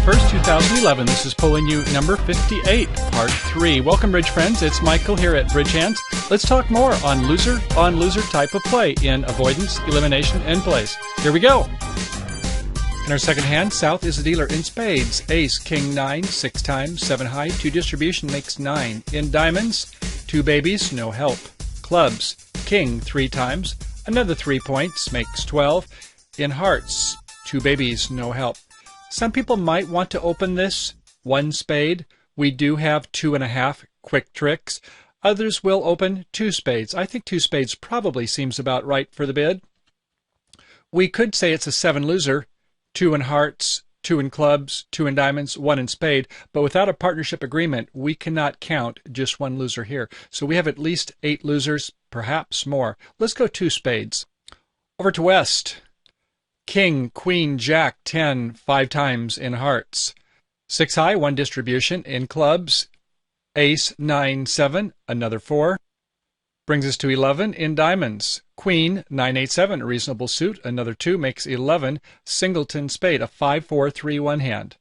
21st, 2011. This is Pulling You number 58, part 3. Welcome, Bridge friends. It's Michael here at Bridge Hands. Let's talk more on loser type of play in avoidance, elimination, and plays. Here we go. In our second hand, South is a dealer in spades. Ace, king, 9, 6 times, 7 high, 2 distribution makes 9. In diamonds, 2 babies, no help. Clubs, king, 3 times, another 3 points, makes 12. In hearts, 2 babies, no help. Some people might want to open this 1 spade. We do have 2.5 quick tricks. Others will open 2 spades. I think 2 spades probably seems about right for the bid. We could say it's a 7 loser. 2 in hearts, 2 in clubs, 2 in diamonds, 1 in spade. But without a partnership agreement, we cannot count just 1 loser here. So we have at least 8 losers, perhaps more. Let's go 2 spades. Over to West. King, queen, jack, 10, 5 times in hearts. 6 high, 1 distribution. In clubs, ace, 9, 7, another 4. Brings us to 11 in diamonds. Queen, 9, 8, 7, a reasonable suit, another 2 makes 11. Singleton spade, a 5, 4, 3, 1 hand.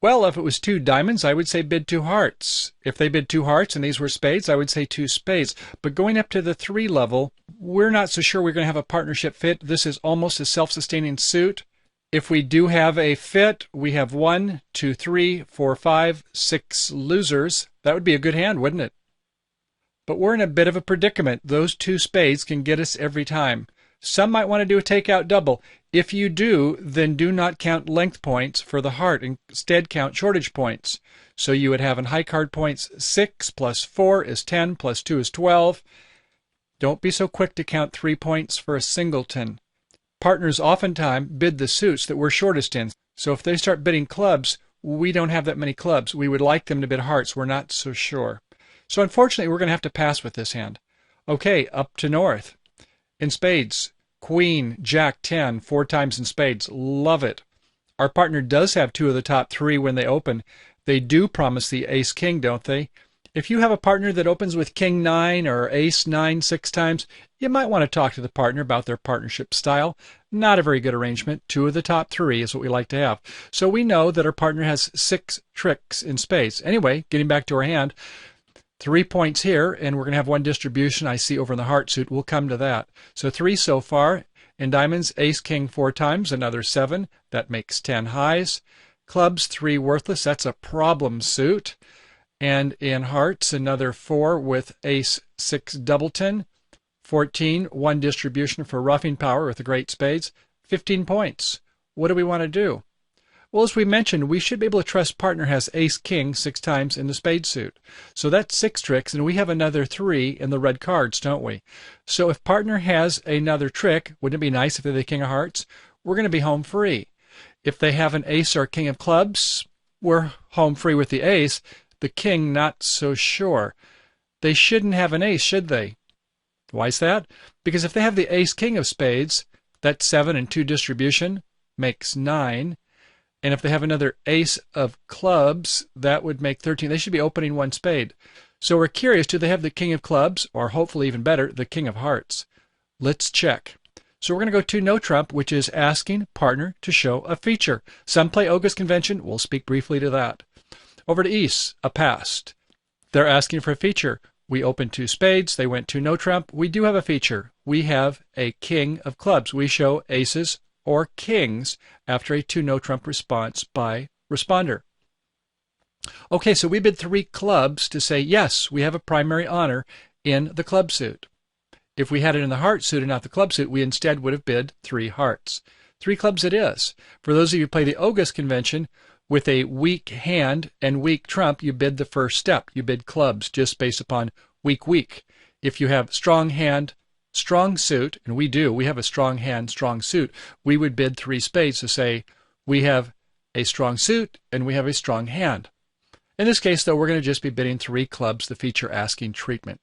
Well, if it was 2 diamonds, I would say bid 2 hearts. If they bid 2 hearts and these were spades, I would say 2 spades. But going up to the 3 level, we're not so sure we're going to have a partnership fit. This is almost a self-sustaining suit. If we do have a fit, we have 1, 2, 3, 4, 5, 6 losers. That would be a good hand, wouldn't it? But we're in a bit of a predicament. Those 2 spades can get us every time. Some might want to do a takeout double. If you do, then do not count length points for the heart. Instead, count shortage points. So you would have in high card points 6 plus 4 is 10 plus 2 is 12. Don't be so quick to count 3 points for a singleton. Partners oftentimes bid the suits that we're shortest in. So if they start bidding clubs, we don't have that many clubs. We would like them to bid hearts. We're not so sure. So unfortunately, we're going to have to pass with this hand. Okay, up to North. In spades, queen, jack, 10, 4 times in spades. Love it. Our partner does have 2 of the top 3 when they open. They do promise the ace-king, don't they? If you have a partner that opens with king, 9 or ace, 9, 6 times, you might want to talk to the partner about their partnership style. Not a very good arrangement. 2 of the top 3 is what we like to have. So we know that our partner has 6 tricks in spades. Anyway, getting back to our hand, 3 points here, and we're going to have 1 distribution I see over in the heart suit. We'll come to that. So 3 so far. In diamonds, ace, king 4 times, another 7. That makes 10 highs. Clubs, 3 worthless. That's a problem suit. And in hearts, another 4 with ace, 6 doubleton. 14, 1 distribution for roughing power with the great spades. 15 points. What do we want to do? Well, as we mentioned, we should be able to trust partner has ace-king 6 times in the spade suit. So that's 6 tricks, and we have another 3 in the red cards, don't we? So if partner has another trick, wouldn't it be nice if they're the king of hearts? We're going to be home free. If they have an ace or king of clubs, we're home free with the ace. The king, not so sure. They shouldn't have an ace, should they? Why is that? Because if they have the ace-king of spades, that's 7 and 2 distribution makes 9. And if they have another ace of clubs, that would make 13. They should be opening 1 spade. So we're curious, do they have the king of clubs, or hopefully even better, the king of hearts? Let's check. So we're going to go to no trump, which is asking partner to show a feature. Some play August convention. We'll speak briefly to that. Over to East, a passed. They're asking for a feature. We opened 2 spades. They went to no trump. We do have a feature. We have a king of clubs. We show aces or kings after a 2 no trump response by responder. Okay, so we bid 3 clubs to say, yes, we have a primary honor in the club suit. If we had it in the heart suit and not the club suit, we instead would have bid 3 hearts. 3 clubs it is. For those of you who play the August convention, with a weak hand and weak trump, you bid the first step. You bid clubs just based upon weak. If you have strong hand, strong suit, and we do, we have a strong hand, strong suit, we would bid 3 spades to say we have a strong suit and we have a strong hand. In this case, though, we're going to just be bidding 3 clubs, the feature asking treatment.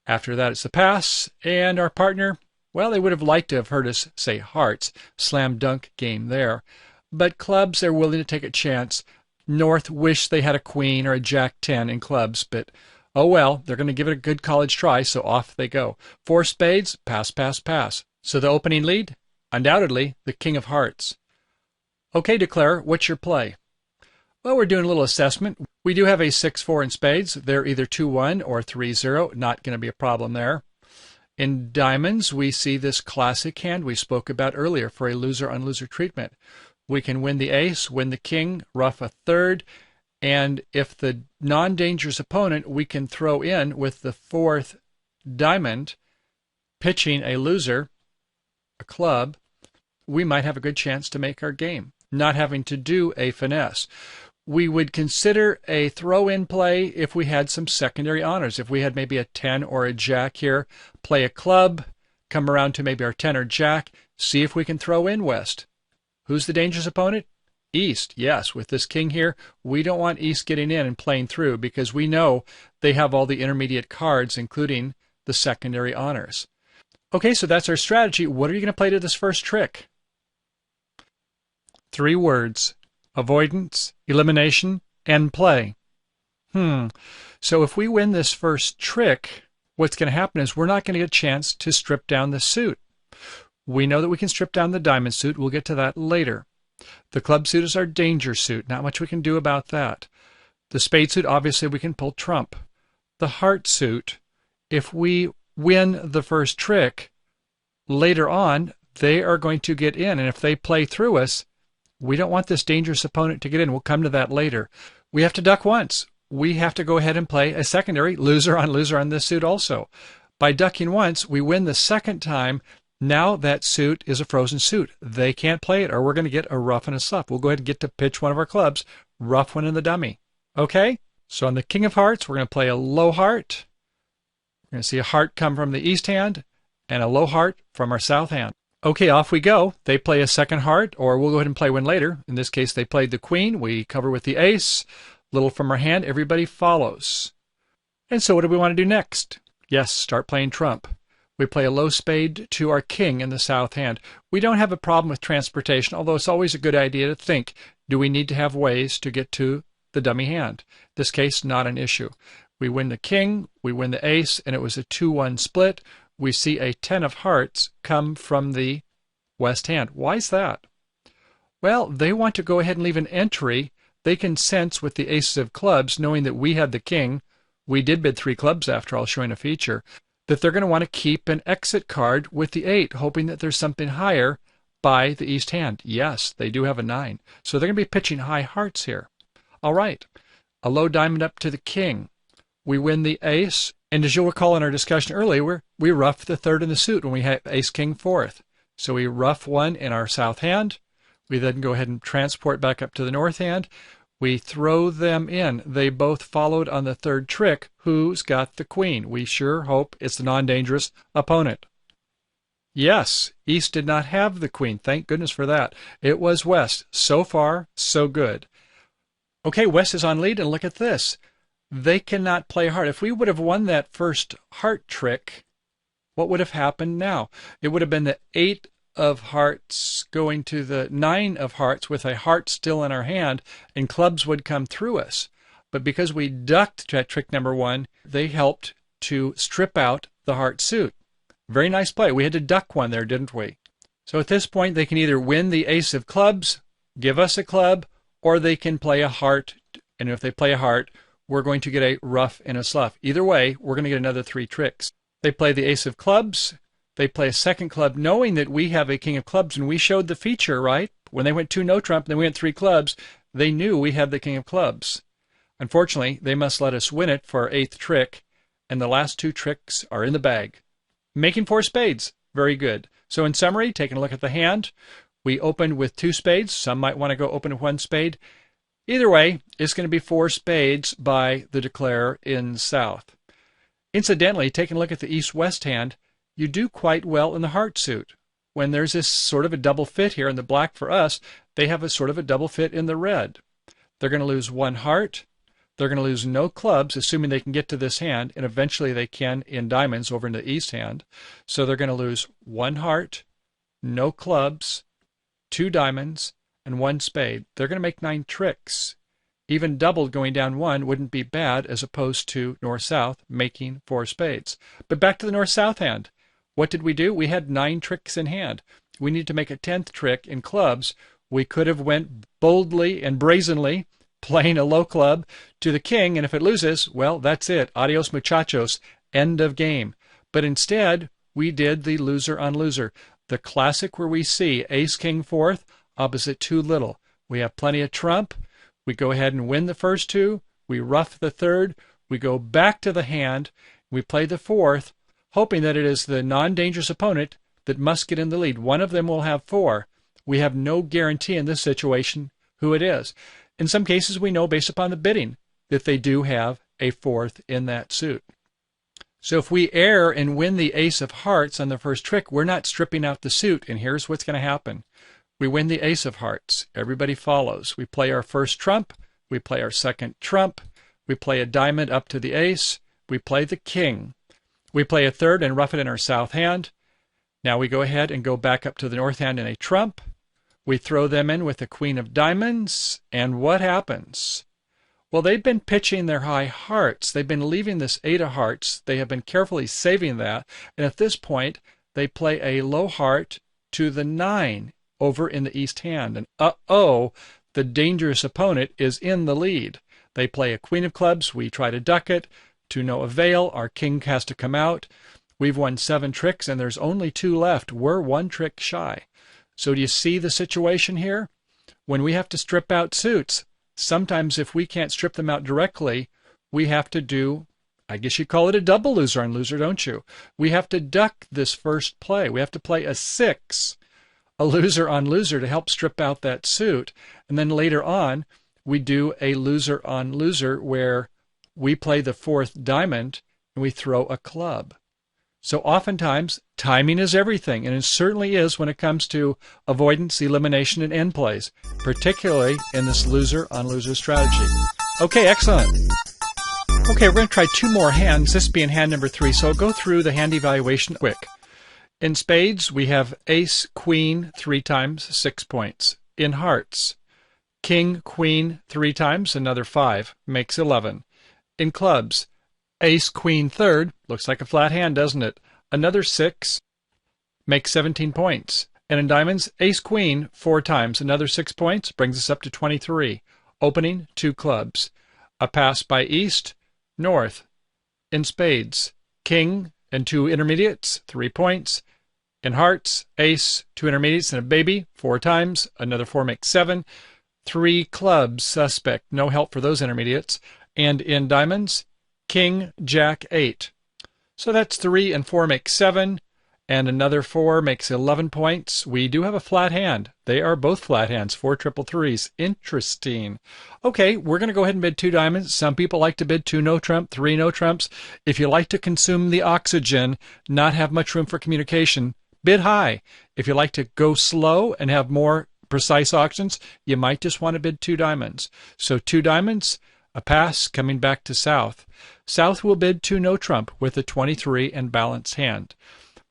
After that, it's the pass, and our partner, well, they would have liked to have heard us say hearts. Slam dunk game there. But clubs, they're willing to take a chance. North wish they had a queen or a jack 10 in clubs, but oh well, they're going to give it a good college try, so off they go. 4 spades, pass, pass, pass. So the opening lead, undoubtedly, the king of hearts. Okay, declare, what's your play? Well, we're doing a little assessment. We do have a 6-4 in spades. They're either 2-1 or 3-0. Not going to be a problem there. In diamonds, we see this classic hand we spoke about earlier for a loser-on-loser treatment. We can win the ace, win the king, ruff a third, and if the non-dangerous opponent, we can throw in with the fourth diamond, pitching a loser, a club, we might have a good chance to make our game, not having to do a finesse. We would consider a throw-in play if we had some secondary honors. If we had maybe a 10 or a jack here, play a club, come around to maybe our 10 or jack, see if we can throw in West. Who's the dangerous opponent? East. Yes, with this king here, we don't want East getting in and playing through because we know they have all the intermediate cards, including the secondary honors. Okay, so that's our strategy. What are you going to play to this first trick? 3 words. Avoidance, elimination, and play. So if we win this first trick, what's going to happen is we're not going to get a chance to strip down the suit. We know that we can strip down the diamond suit. We'll get to that later. The club suit is our danger suit. Not much we can do about that. The spade suit, obviously, we can pull trump. The heart suit, if we win the first trick, later on, they are going to get in. And if they play through us, we don't want this dangerous opponent to get in. We'll come to that later. We have to duck once. We have to go ahead and play a secondary loser on this suit also. By ducking once, we win the second time. Now that suit is a frozen suit. They can't play it, or we're going to get a ruff and a sluff. We'll go ahead and get to pitch one of our clubs, ruff one in the dummy. Okay? So on the king of hearts, we're going to play a low heart. We're going to see a heart come from the east hand and a low heart from our south hand. Okay, off we go. They play a second heart, or we'll go ahead and play one later. In this case, they played the queen. We cover with the ace. Little from our hand. Everybody follows. And so what do we want to do next? Yes, start playing trump. We play a low spade to our king in the south hand. We don't have a problem with transportation, although it's always a good idea to think, do we need to have ways to get to the dummy hand? In this case, not an issue. We win the king, we win the ace, and it was a 2-1 split. We see a 10 of hearts come from the west hand. Why is that? Well, they want to go ahead and leave an entry. They can sense with the aces of clubs, knowing that we had the king, we did bid 3 clubs after all, showing a feature, that they're going to want to keep an exit card with the 8, hoping that there's something higher by the east hand. Yes, they do have a 9. So they're going to be pitching high hearts here. All right, a low diamond up to the king. We win the ace, and as you'll recall in our discussion earlier, we ruff the third in the suit when we have ace-king fourth. So we ruff one in our south hand. We then go ahead and transport back up to the north hand. We throw them in. They both followed on the third trick. Who's got the queen? We sure hope it's the non-dangerous opponent. Yes, East did not have the queen. Thank goodness for that. It was West. So far, so good. Okay, West is on lead, and look at this. They cannot play heart. If we would have won that first heart trick, what would have happened now? It would have been the 8 of hearts going to the 9 of hearts with a heart still in our hand, and clubs would come through us. But because we ducked trick number 1, they helped to strip out the heart suit. Very nice play. We had to duck one there, didn't we? So at this point, they can either win the ace of clubs, give us a club, or they can play a heart. And if they play a heart, we're going to get a ruff and a sluff. Either way, we're going to get another 3 tricks. They play the ace of clubs. They play a second club, knowing that we have a king of clubs, and we showed the feature, right? When they went 2 no trump, and then we went 3 clubs, they knew we had the king of clubs. Unfortunately, they must let us win it for our 8th trick, and the last 2 tricks are in the bag. Making 4 spades. Very good. So in summary, taking a look at the hand, we opened with 2 spades. Some might want to go open with 1 spade. Either way, it's going to be 4 spades by the declarer in south. Incidentally, taking a look at the east-west hand, you do quite well in the heart suit. When there's this sort of a double fit here in the black for us, they have a sort of a double fit in the red. They're going to lose 1 heart. They're going to lose no clubs, assuming they can get to this hand, and eventually they can in diamonds over in the east hand. So they're going to lose 1 heart, no clubs, 2 diamonds, and 1 spade. They're going to make 9 tricks. Even doubled going down 1 wouldn't be bad as opposed to north-south making 4 spades. But back to the north-south hand. What did we do? We had 9 tricks in hand. We needed to make a 10th trick in clubs. We could have went boldly and brazenly, playing a low club to the king, and if it loses, well, that's it. Adios, muchachos. End of game. But instead, we did the loser on loser. The classic where we see ace, king, fourth, opposite too little. We have plenty of trump. We go ahead and win the first two. We ruff the third. We go back to the hand. We play the fourth, hoping that it is the non-dangerous opponent that must get in the lead. One of them will have four. We have no guarantee in this situation who it is. In some cases, we know based upon the bidding that they do have a fourth in that suit. So if we err and win the ace of hearts on the first trick, we're not stripping out the suit, and here's what's going to happen. We win the ace of hearts. Everybody follows. We play our first trump. We play our second trump. We play a diamond up to the ace. We play the king. We play a third and rough it in our south hand. Now we go ahead and go back up to the north hand in a trump. We throw them in with the queen of diamonds, and what happens? Well, they've been pitching their high hearts. They've been leaving this eight of hearts. They have been carefully saving that, and at this point, they play a low heart to the nine over in the east hand, and uh-oh, the dangerous opponent is in the lead. They play a queen of clubs. We try to duck it. To no avail. Our king has to come out. We've won 7 tricks, and there's only 2 left. We're 1 trick shy. So do you see the situation here? When we have to strip out suits, sometimes if we can't strip them out directly, we have to do, I guess you call it a double loser on loser, don't you? We have to duck this first play. We have to play a 6, a loser on loser, to help strip out that suit. And then later on, we do a loser on loser where we play the 4th diamond and we throw a club. So oftentimes, timing is everything, and it certainly is when it comes to avoidance, elimination, and end plays, particularly in this loser-on-loser strategy. Okay, excellent. Okay, we're going to try 2 more hands, this being hand number 3, so I'll go through the hand evaluation quick. In spades, we have ace, queen 3 times, 6 points. In hearts, king, queen 3 times, another 5, makes 11. In clubs, ace, queen, third, looks like a flat hand, doesn't it? Another 6, makes 17 points. And in diamonds, ace, queen, 4 times, another 6 points, brings us up to 23. Opening, 2 clubs. A pass by east, north. In spades, king and 2 intermediates, 3 points. In hearts, ace, 2 intermediates and a baby, 4 times, another 4 makes 7. 3 clubs, suspect, no help for those intermediates. And in diamonds, king, jack, 8. So that's 3 and 4 makes 7, and another 4 makes 11 points. We do have a flat hand. They are both flat hands, 4 triple threes. Interesting. Okay, we're going to go ahead and bid 2 diamonds. Some people like to bid 2 no trump, 3 no trumps. If you like to consume the oxygen, not have much room for communication, bid high. If you like to go slow and have more precise auctions, you might just want to bid 2 diamonds. So 2 diamonds, a pass coming back to south. South will bid 2 no trump with a 23 and balanced hand.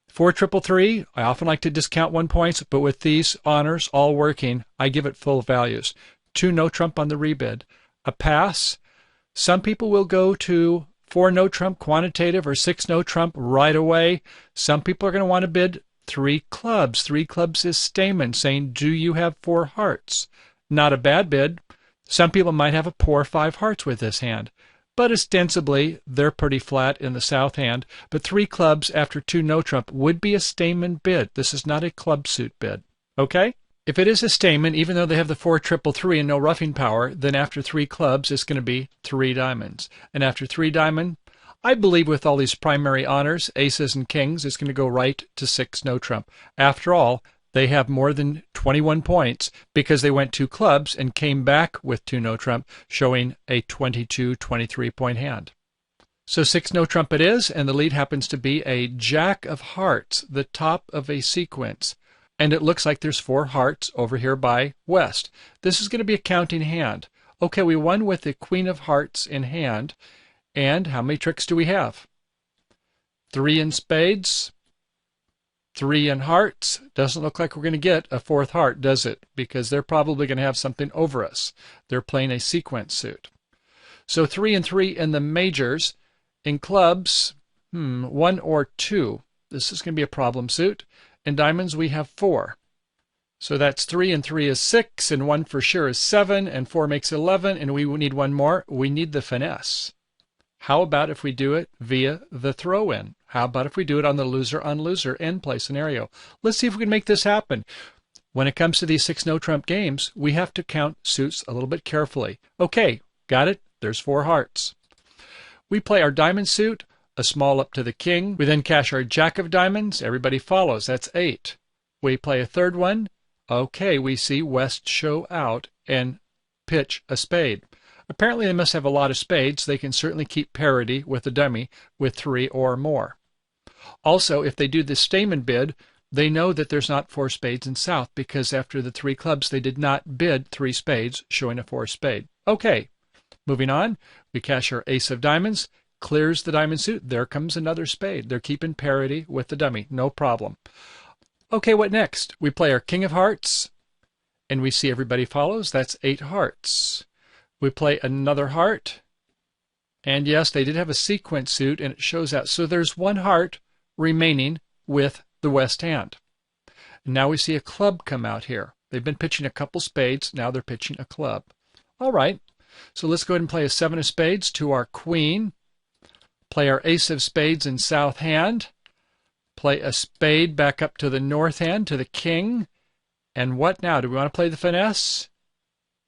4 triple three, I often like to discount 1 points, but with these honors all working, I give it full values. 2 no trump on the rebid. A pass, some people will go to 4 no trump quantitative or 6 no trump right away. Some people are going to want to bid 3 clubs. 3 clubs is Stayman saying, do you have 4 hearts? Not a bad bid. Some people might have a poor 5 hearts with this hand, but ostensibly they're pretty flat in the south hand. But 3 clubs after 2 no trump would be a Stayman bid. This is not a club suit bid. Okay? If it is a Stayman, even though they have the 4 triple three and no roughing power, then after 3 clubs it's going to be 3 diamonds. And after 3 diamond, I believe with all these primary honors, aces and kings, it's going to go right to 6 no trump. After all, they have more than 21 points because they went 2 clubs and came back with 2 no trump, showing a 22-23 point hand. So 6 no trump it is, and the lead happens to be a jack of hearts, the top of a sequence. And it looks like there's 4 hearts over here by west. This is going to be a counting hand. Okay, we won with the queen of hearts in hand. And how many tricks do we have? 3 in spades. 3 in hearts. Doesn't look like we're going to get a 4th heart, does it? Because they're probably going to have something over us. They're playing a sequence suit. So 3 and 3 in the majors. In clubs, 1 or 2. This is going to be a problem suit. In diamonds, we have 4. So that's 3 and 3 is 6, and 1 for sure is 7, and 4 makes 11, and we need one more. We need the finesse. How about if we do it via the throw-in? How about if we do it on the loser-on-loser end play scenario? Let's see if we can make this happen. When it comes to these 6 no-trump games, we have to count suits a little bit carefully. Okay, got it? There's 4 hearts. We play our diamond suit, a small up to the king. We then cash our jack of diamonds. Everybody follows. That's 8. We play a third one. Okay, we see West show out and pitch a spade. Apparently they must have a lot of spades. They can certainly keep parity with the dummy with 3 or more. Also, if they do the Stayman bid, they know that there's not 4 spades in South, because after the 3 clubs they did not bid 3 spades, showing a 4 spade. Okay, moving on. We cash our ace of diamonds, clears the diamond suit. There comes another spade. They're keeping parity with the dummy. No problem. Okay, what next? We play our king of hearts, and we see everybody follows. That's 8 hearts. We play another heart, and yes, they did have a sequence suit, and it shows out. So there's 1 heart remaining with the West hand. And now we see a club come out here. They've been pitching a couple spades. Now they're pitching a club. All right, so let's go ahead and play a 7 of spades to our queen. Play our ace of spades in South hand. Play a spade back up to the North hand, to the king. And what now? Do we want to play the finesse?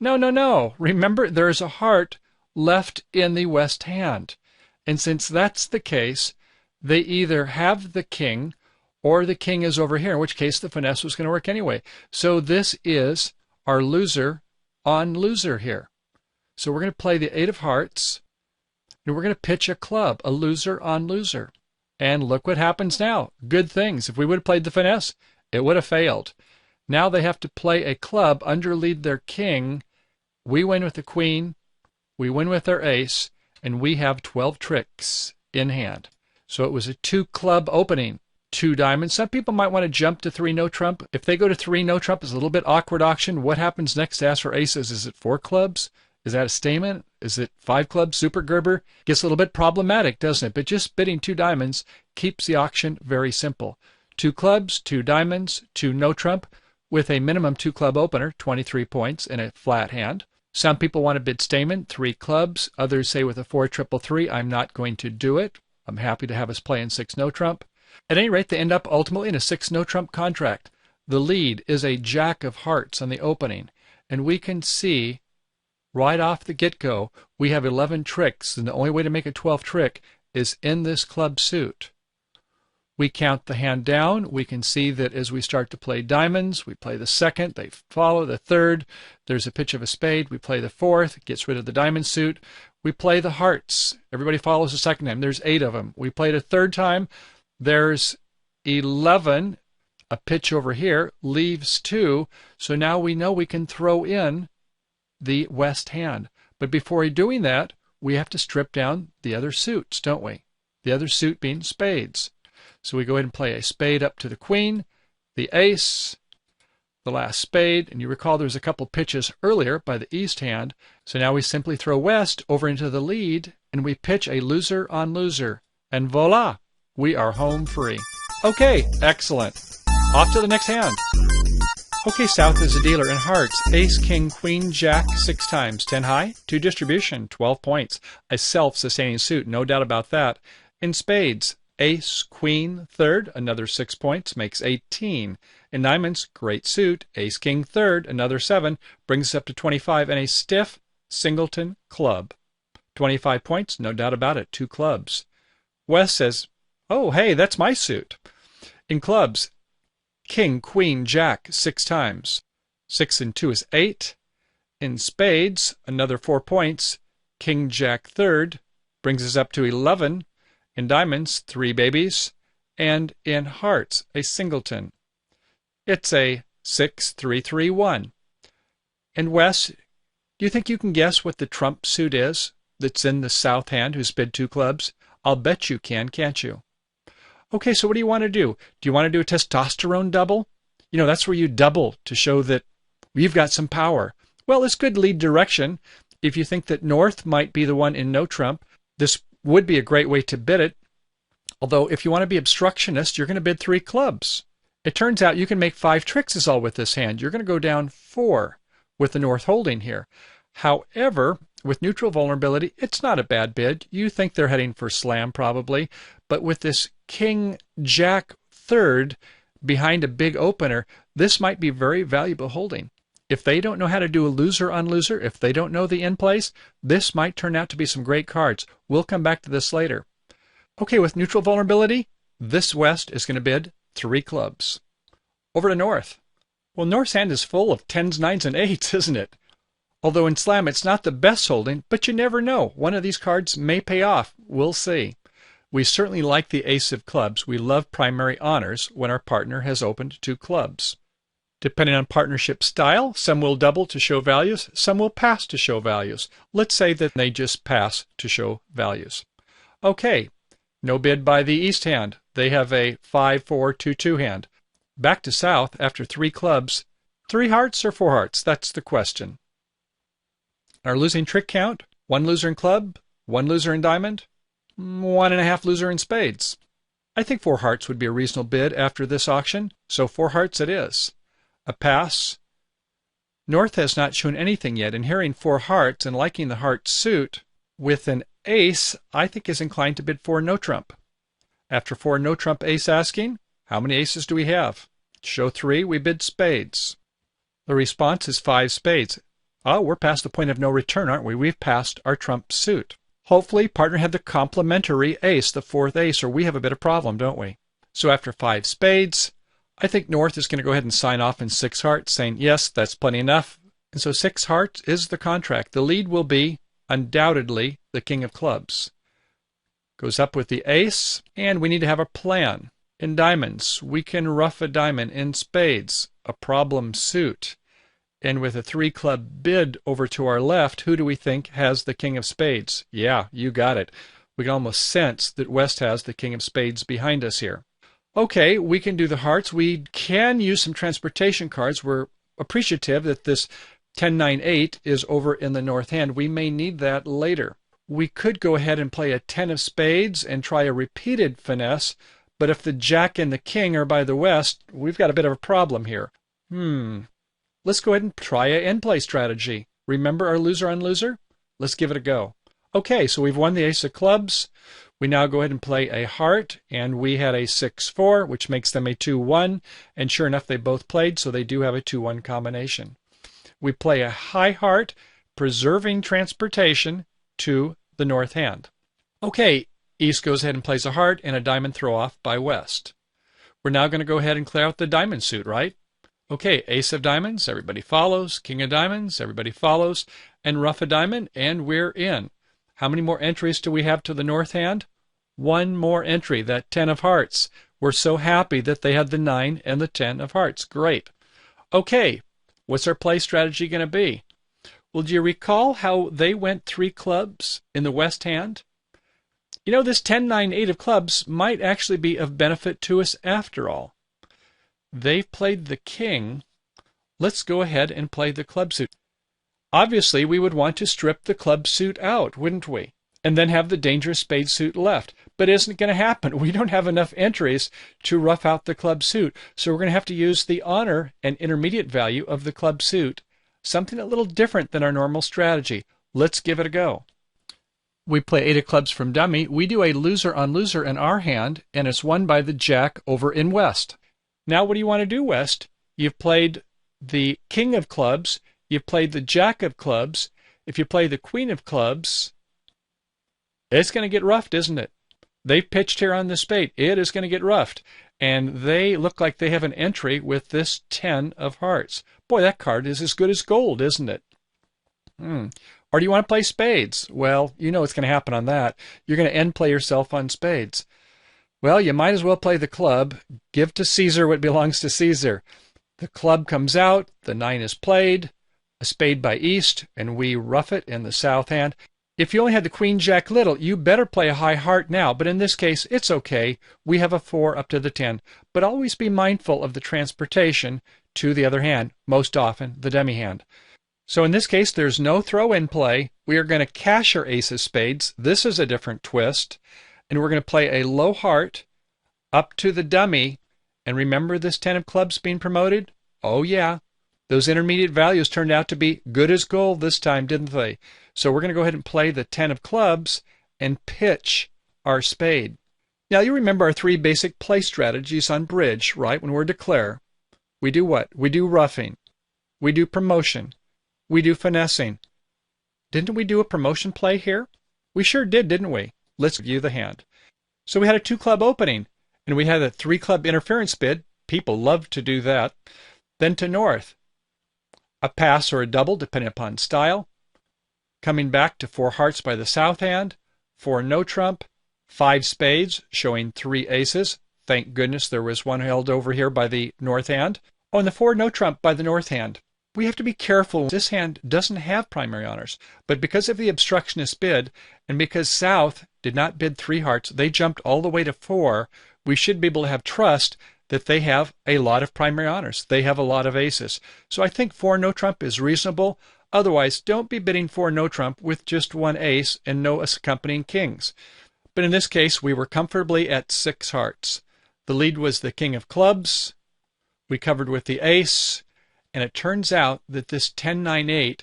No, no, no. Remember, there's a heart left in the West hand. And since that's the case, they either have the king or the king is over here, in which case the finesse was going to work anyway. So this is our loser on loser here. So we're going to play the 8 of hearts, and we're going to pitch a club, a loser on loser. And look what happens now. Good things. If we would have played the finesse, it would have failed. Now they have to play a club, underlead their king. We win with the queen, we win with their ace, and we have 12 tricks in hand. So it was a 2 club opening, 2 diamonds. Some people might want to jump to 3 no trump. If they go to 3 no trump, it's a little bit awkward auction. What happens next to ask for aces? Is it 4 clubs? Is that a Stayman? Is it 5 clubs, Super Gerber? Gets a little bit problematic, doesn't it? But just bidding 2 diamonds keeps the auction very simple. 2 clubs, 2 diamonds, 2 no trump, with a minimum 2 club opener, 23 points in a flat hand. Some people want to bid Stayman, 3 clubs. Others say with a 4-3-3, I'm not going to do it. I'm happy to have us play in 6 no trump. At any rate, they end up ultimately in a 6 no trump contract. The lead is a jack of hearts on the opening, and we can see right off the get-go we have 11 tricks, and the only way to make a 12th trick is in this club suit. We count the hand down. We can see that as we start to play diamonds, we play the 2nd, they follow the 3rd, there's a pitch of a spade, we play the 4th, gets rid of the diamond suit, we play the hearts, everybody follows the 2nd time, there's 8 of them. We played a 3rd time, there's 11, a pitch over here, leaves 2, so now we know we can throw in the West hand. But before doing that, we have to strip down the other suits, don't we? The other suit being spades. So we go ahead and play a spade up to the queen, the ace, the last spade, and you recall there was a couple pitches earlier by the East hand. So now we simply throw West over into the lead, and we pitch a loser on loser. And voila, we are home free. Okay, excellent. Off to the next hand. Okay, South is a dealer in hearts. Ace, king, queen, jack, 6 times. 10 high, 2 distribution, 12 points. A self-sustaining suit, no doubt about that. In spades, ace, queen, 3rd, another 6 points, makes 18. In diamonds, great suit, ace, king, 3rd, another 7, brings us up to 25, and a stiff singleton club. 25 points, no doubt about it, 2 clubs. West says, oh, hey, that's my suit. In clubs, king, queen, jack, 6 times. 6 and 2 is 8. In spades, another 4 points, king, jack, 3rd, brings us up to 11. In diamonds, 3 babies, and in hearts, a singleton. It's a 6-3-3-1. And Wes, do you think you can guess what the trump suit is that's in the South hand who's bid 2 clubs? I'll bet you can, can't you? Okay, so what do you want to do? Do you want to do a testosterone double? You know, that's where you double to show that you've got some power. Well, it's good lead direction. If you think that North might be the one in no trump, this would be a great way to bid it. Although if you want to be obstructionist, you're going to bid 3 clubs. It turns out you can make 5 tricks is all with this hand. You're going to go down 4 with the North holding here. However, with neutral vulnerability, it's not a bad bid. You think they're heading for slam probably, but with this King Jack third behind a big opener, this might be very valuable holding. If they don't know how to do a loser on loser, if they don't know the in plays, this might turn out to be some great cards. We'll come back to this later. Okay, with neutral vulnerability, this West is going to bid 3 clubs. Over to North. Well, North's hand is full of 10s, 9s, and 8s, isn't it? Although in Slam it's not the best holding, but you never know. One of these cards may pay off. We'll see. We certainly like the Ace of Clubs. We love primary honors when our partner has opened 2 clubs. Depending on partnership style, some will double to show values, some will pass to show values. Let's say that they just pass to show values. Okay, no bid by the East hand. They have a 5-4-2-2 hand. Back to South after 3 clubs. 3 hearts or 4 hearts? That's the question. Our losing trick count, 1 loser in club, 1 loser in diamond, 1.5 loser in spades. I think 4 hearts would be a reasonable bid after this auction, so 4 hearts it is. A pass. North has not shown anything yet, and hearing 4 hearts and liking the heart suit with an ace, I think is inclined to bid 4 no trump. After 4 no trump ace asking, how many aces do we have? Show 3, we bid spades. The response is 5 spades. Oh, we're past the point of no return, aren't we? We've passed our trump suit. Hopefully, partner had the complementary ace, the 4th ace, or we have a bit of problem, don't we? So after 5 spades, I think North is going to go ahead and sign off in 6 hearts, saying, yes, that's plenty enough. And so 6 hearts is the contract. The lead will be, undoubtedly, the King of Clubs. Goes up with the ace, and we need to have a plan. In diamonds, we can ruff a diamond. In spades, a problem suit. And with a 3 club bid over to our left, who do we think has the King of Spades? Yeah, you got it. We can almost sense that West has the King of Spades behind us here. Okay, we can do the hearts. We can use some transportation cards. We're appreciative that this 10-9-8 is over in the North hand. We may need that later. We could go ahead and play a 10 of spades and try a repeated finesse, but if the Jack and the King are by the West, we've got a bit of a problem here. Let's go ahead and try a in-play strategy. Remember our loser on loser? Let's give it a go. Okay, so we've won the Ace of Clubs. We now go ahead and play a heart, and we had a 6-4, which makes them a 2-1, and sure enough, they both played, so they do have a 2-1 combination. We play a high heart, preserving transportation to the North hand. Okay, East goes ahead and plays a heart and a diamond throw-off by West. We're now going to go ahead and clear out the diamond suit, right? Okay, Ace of Diamonds, everybody follows. King of Diamonds, everybody follows. And Ruff a Diamond, and we're in. How many more entries do we have to the North hand? 1 more entry, that 10 of Hearts. We're so happy that they had the 9 and the 10 of Hearts. Great. Okay, what's our play strategy going to be? Well, do you recall how they went 3 clubs in the West hand? You know, this 10-9-8 of clubs might actually be of benefit to us after all. They've played the King. Let's go ahead and play the club suit. Obviously, we would want to strip the club suit out, wouldn't we? And then have the dangerous spade suit left. But it isn't going to happen. We don't have enough entries to rough out the club suit. So we're going to have to use the honor and intermediate value of the club suit. Something a little different than our normal strategy. Let's give it a go. We play 8 of clubs from dummy. We do a loser on loser in our hand, and it's won by the Jack over in West. Now what do you want to do, West? You've played the King of Clubs. You've played the Jack of Clubs. If you play the Queen of Clubs, it's going to get roughed, isn't it? They've pitched here on the spade. It is going to get roughed. And they look like they have an entry with this 10 of Hearts. Boy, that card is as good as gold, isn't it? Or do you want to play spades? Well, you know what's going to happen on that. You're going to end play yourself on spades. Well, you might as well play the club. Give to Caesar what belongs to Caesar. The club comes out, the 9 is played, a spade by East, and we rough it in the South hand. If you only had the Queen Jack Little, you better play a high heart now, but in this case, it's okay. We have a 4 up to the 10. But always be mindful of the transportation to the other hand, most often the demi hand. So in this case, there's no throw in play. We are going to cash our ace of spades. This is a different twist. And we're going to play a low heart up to the dummy, And remember this 10 of clubs being promoted? Oh yeah. Those intermediate values turned out to be good as gold this time, didn't they? So we're going to go ahead and play the 10 of clubs and pitch our spade. Now you remember our 3 basic play strategies on bridge, right? When we're declare, we do what? We do roughing. We do promotion. We do finessing. Didn't we do a promotion play here? We sure did, didn't we? Let's view the hand. So we had a 2-club opening, and we had a 3-club interference bid. People love to do that. Then to north, a pass or a double, depending upon style. Coming back to 4 hearts by the south hand, 4 no trump, 5 spades, showing 3 aces. Thank goodness there was one held over here by the north hand. Oh, and the 4 no trump by the north hand. We have to be careful. This hand doesn't have primary honors, but because of the obstructionist bid, and because south did not bid 3 hearts, they jumped all the way to 4, we should be able to have trust that they have a lot of primary honors. They have a lot of aces. So I think 4 no trump is reasonable. Otherwise, don't be bidding 4 no trump with just 1 ace and no accompanying kings. But in this case, we were comfortably at 6 hearts. The lead was the king of clubs. We covered with the ace. And it turns out that this 10-9-8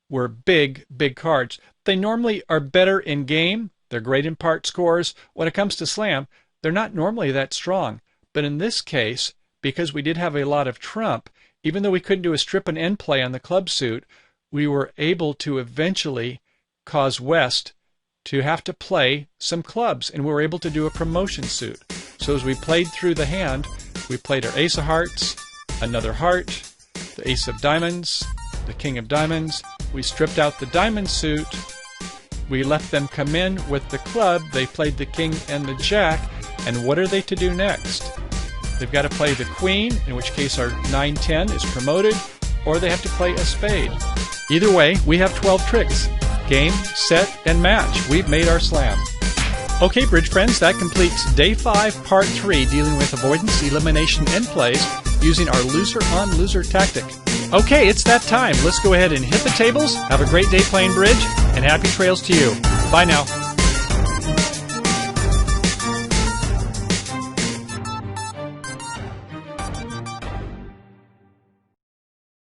were big, big cards. They normally are better in game. They're great in part scores. When it comes to slam, they're not normally that strong. But in this case, because we did have a lot of trump, even though we couldn't do a strip and end play on the club suit, we were able to eventually cause West to have to play some clubs, and we were able to do a promotion suit. So as we played through the hand, we played our ace of hearts, another heart, the ace of diamonds, the king of diamonds. We stripped out the diamond suit. We let them come in with the club. They played the king and the jack. And what are they to do next? They've got to play the queen, in which case our 9-10 is promoted, or they have to play a spade. Either way, we have 12 tricks. Game, set, and match. We've made our slam. Okay, bridge friends, that completes Day 5, Part 3, dealing with avoidance, elimination, and plays using our loser-on-loser tactic. Okay, it's that time. Let's go ahead and hit the tables. Have a great day playing bridge, and happy trails to you. Bye now.